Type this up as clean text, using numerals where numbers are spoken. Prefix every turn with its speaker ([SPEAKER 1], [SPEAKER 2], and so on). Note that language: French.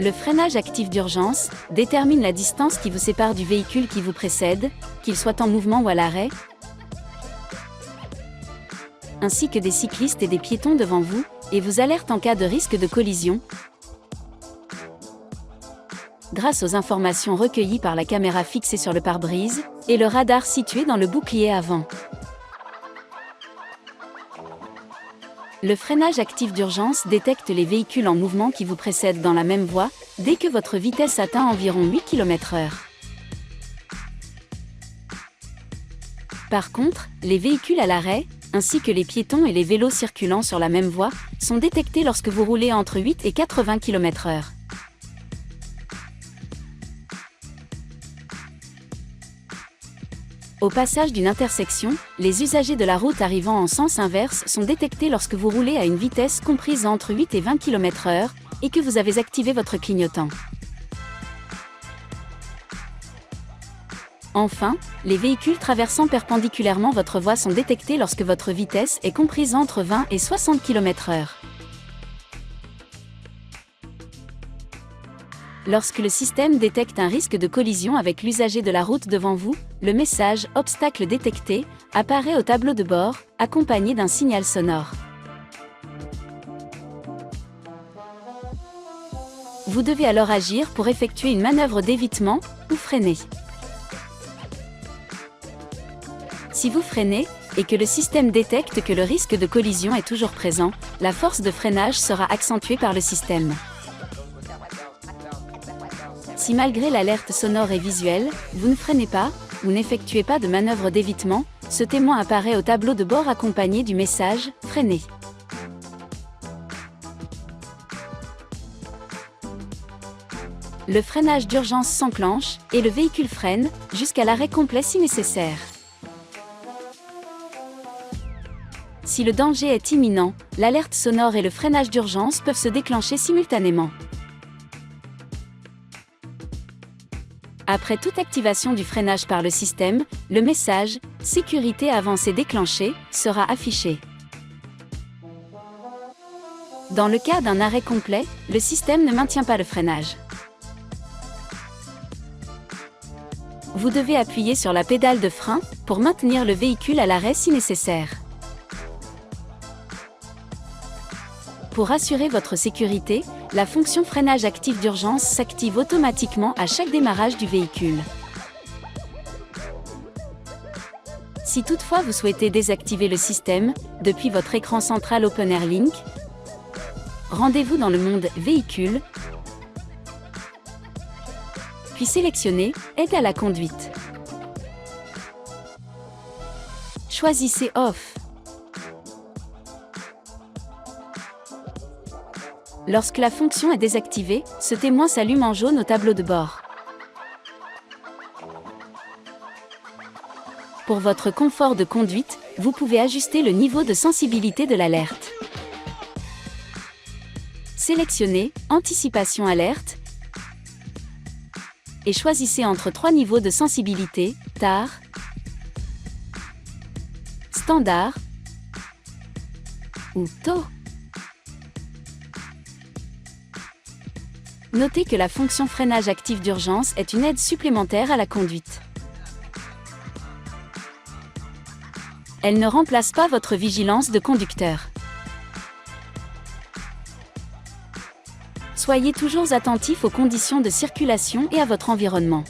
[SPEAKER 1] Le freinage actif d'urgence détermine la distance qui vous sépare du véhicule qui vous précède, qu'il soit en mouvement ou à l'arrêt, ainsi que des cyclistes et des piétons devant vous, et vous alerte en cas de risque de collision, grâce aux informations recueillies par la caméra fixée sur le pare-brise, et le radar situé dans le bouclier avant. Le freinage actif d'urgence détecte les véhicules en mouvement qui vous précèdent dans la même voie, dès que votre vitesse atteint environ 8 km/h. Par contre, les véhicules à l'arrêt, ainsi que les piétons et les vélos circulant sur la même voie, sont détectés lorsque vous roulez entre 8 et 80 km/h. Au passage d'une intersection, les usagers de la route arrivant en sens inverse sont détectés lorsque vous roulez à une vitesse comprise entre 8 et 20 km/h et que vous avez activé votre clignotant. Enfin, les véhicules traversant perpendiculairement votre voie sont détectés lorsque votre vitesse est comprise entre 20 et 60 km/h. Lorsque le système détecte un risque de collision avec l'usager de la route devant vous, le message « Obstacle détecté » apparaît au tableau de bord, accompagné d'un signal sonore. Vous devez alors agir pour effectuer une manœuvre d'évitement ou freiner. Si vous freinez, et que le système détecte que le risque de collision est toujours présent, la force de freinage sera accentuée par le système. Si malgré l'alerte sonore et visuelle, vous ne freinez pas, ou n'effectuez pas de manœuvre d'évitement, ce témoin apparaît au tableau de bord accompagné du message « Freiner ». Le freinage d'urgence s'enclenche, et le véhicule freine, jusqu'à l'arrêt complet si nécessaire. Si le danger est imminent, l'alerte sonore et le freinage d'urgence peuvent se déclencher simultanément. Après toute activation du freinage par le système, le message « Sécurité avancée déclenchée » sera affiché. Dans le cas d'un arrêt complet, le système ne maintient pas le freinage. Vous devez appuyer sur la pédale de frein pour maintenir le véhicule à l'arrêt si nécessaire. Pour assurer votre sécurité, la fonction freinage actif d'urgence s'active automatiquement à chaque démarrage du véhicule. Si toutefois vous souhaitez désactiver le système, depuis votre écran central OpenAir Link, rendez-vous dans le mode Véhicule, puis sélectionnez Aide à la conduite. Choisissez Off. Lorsque la fonction est désactivée, ce témoin s'allume en jaune au tableau de bord. Pour votre confort de conduite, vous pouvez ajuster le niveau de sensibilité de l'alerte. Sélectionnez Anticipation alerte et choisissez entre 3 niveaux de sensibilité, TAR, Standard ou Taux. Notez que la fonction freinage actif d'urgence est une aide supplémentaire à la conduite. Elle ne remplace pas votre vigilance de conducteur. Soyez toujours attentif aux conditions de circulation et à votre environnement.